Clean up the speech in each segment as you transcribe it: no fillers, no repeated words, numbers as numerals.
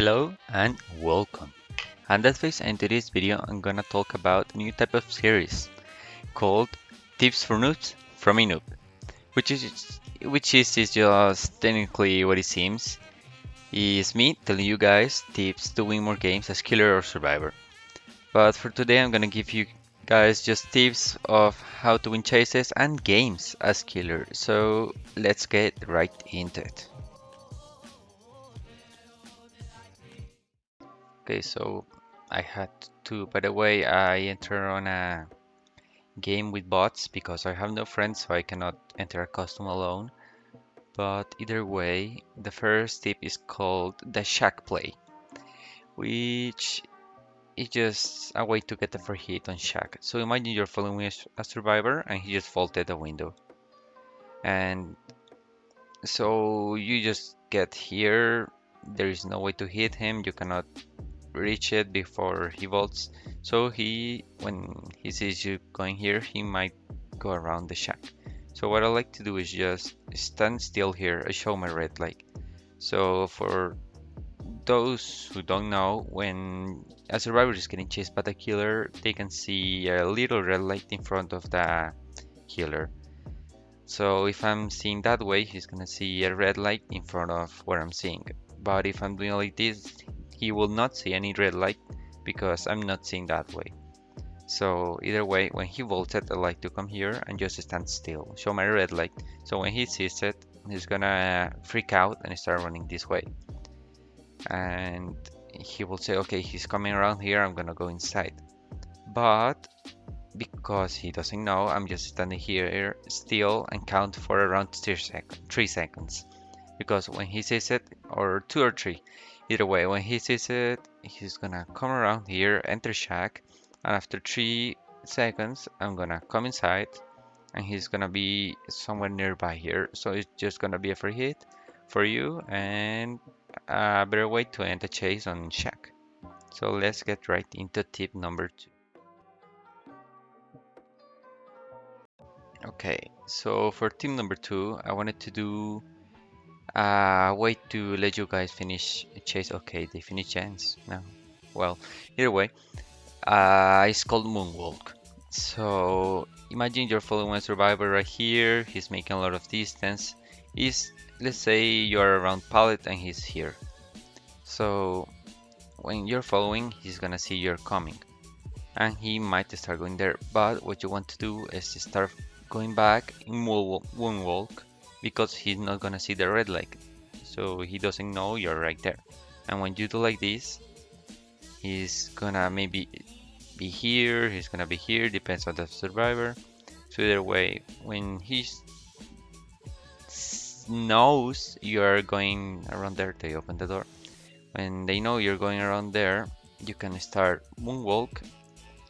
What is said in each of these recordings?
Hello and welcome. I'm Deathface and in today's video I'm gonna talk about a new type of series called Tips for Noobs from a Noob, which is just technically what it seems. Is me telling you guys tips to win more games as killer or survivor. But for today I'm gonna give you guys just tips of how to win chases and games as killer. So let's get right into it. Okay, so I had to, by the way, I enter on a game with bots because I have no friends, so I cannot enter a custom alone. But either way, the first tip is called the shack play, which is just a way to get a free hit on shack. So imagine you're following a survivor and he just vaulted a window. And so you just get here, there is no way to hit him, you cannot reach it before he vaults. So when he sees you going here, he might go around the shack. So what I like to do is just stand still here. I show my red light. So for those who don't know, when a survivor is getting chased by the killer, they can see a little red light in front of the killer. So if I'm seeing that way, he's gonna see a red light in front of where I'm seeing. But if I'm doing like this, he will not see any red light because I'm not seeing that way. So either way, when he vaulted, I like to come here and just stand still, show my red light. So when he sees it, he's gonna freak out and start running this way. And he will say, okay, he's coming around here, I'm gonna go inside. But because he doesn't know, I'm just standing here still and count for around 3 seconds. Because when he sees it, or 2 or 3, either way, when he sees it, he's gonna come around here, enter shack, and after 3 seconds, I'm gonna come inside, and he's gonna be somewhere nearby here. So it's just gonna be a free hit for you, and a better way to end the chase on shack. So let's get right into tip number 2. Okay, so for tip number 2, I wanted to do a way to let you guys finish a chase. Okay, they finish chance now. Well, either way, it's called Moonwalk. So imagine you're following a survivor right here. He's making a lot of distance. Let's say you're around pallet and he's here. So when you're following, he's gonna see you're coming, and he might start going there. But what you want to do is to start going back in Moonwalk because he's not gonna see the red light, so he doesn't know you're right there. And when you do like this, he's gonna maybe be here, he's gonna be here, depends on the survivor. So either way, when he knows you're going around there, they open the door. When they know you're going around there, you can start Moonwalk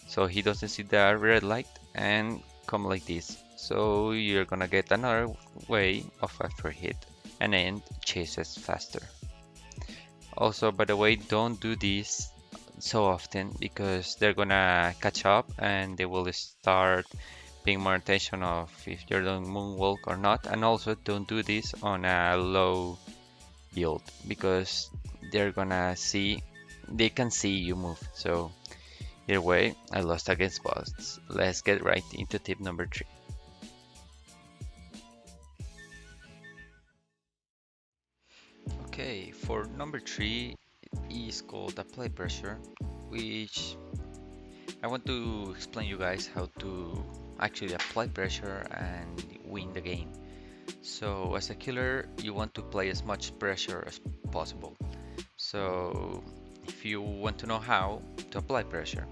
so he doesn't see the red light and come like this. So you're gonna get another way of after hit and end chases faster. Also, by the way, don't do this so often because they're gonna catch up and they will start paying more attention of if you're doing moonwalk or not. And also don't do this on a low build because they can see you move. So either way, I lost against bots. Let's get right into tip number 3. Okay, for number 3 is called apply pressure, which I want to explain you guys how to actually apply pressure and win the game. So as a killer, you want to apply as much pressure as possible. So if you want to know how to apply pressure,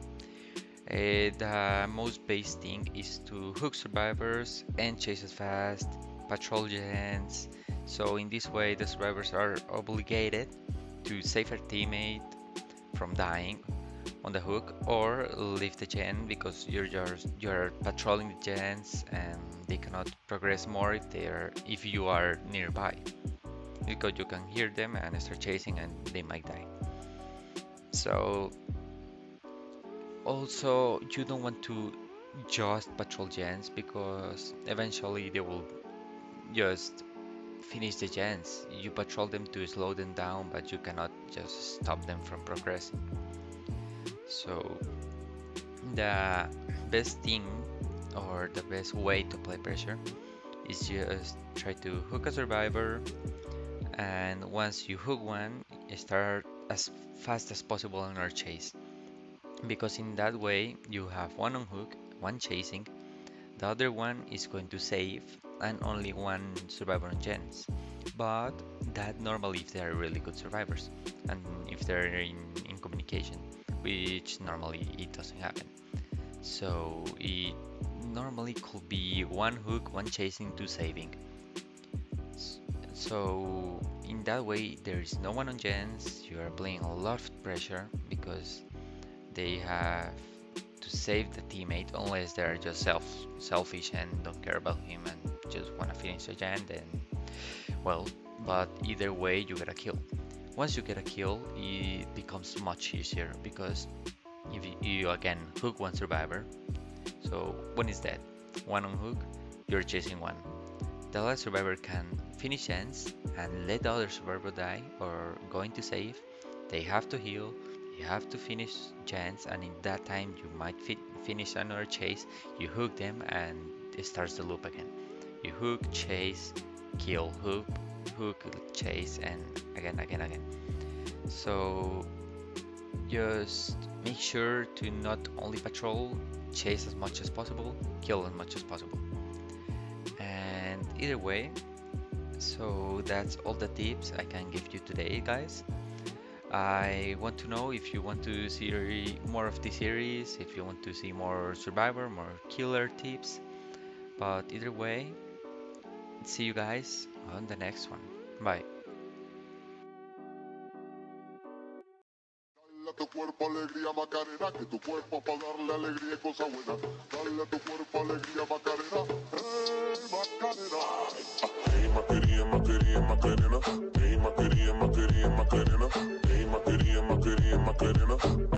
the most base thing is to hook survivors and chases fast, patrol gens. So in this way, the survivors are obligated to save their teammate from dying on the hook or leave the gen because you're patrolling the gens and they cannot progress more if you are nearby because you can hear them and start chasing and they might die. So also, you don't want to just patrol gens because eventually they will just finish the gens. You patrol them to slow them down, but you cannot just stop them from progressing. So the best thing or the best way to play pressure is just try to hook a survivor, and once you hook one, start as fast as possible on our chase. Because in that way you have one on hook, one chasing, the other one is going to save, and only one survivor on gens. But that normally if they are really good survivors and if they're in communication, which normally it doesn't happen. So it normally could be one hook, one chasing, two saving. So in that way there is no one on gens, you are playing a lot of pressure because they have to save the teammate unless they're just selfish and don't care about him and just want to finish the gen, then well, but either way you get a kill. Once you get a kill, it becomes much easier because if you again hook one survivor, so one is dead, one on hook, you're chasing one. The last survivor can finish ends and let the other survivor die or go into save. They have to heal, you have to finish gens, and in that time you might finish another chase. You hook them and it starts the loop again. You hook, chase, kill, hook, chase, and again, again, again. So just make sure to not only patrol, chase as much as possible, kill as much as possible. And either way, so that's all the tips I can give you today, guys. I want to know if you want to see more of this series, if you want to see more survivor, more killer tips. But either way, see you guys on the next one. Bye. Dale a tu cuerpo alegría Macarena, que tu cuerpo para darle alegría y cosa buena. Dale a tu cuerpo alegría Macarena, hey Macarena. Hey Macarena.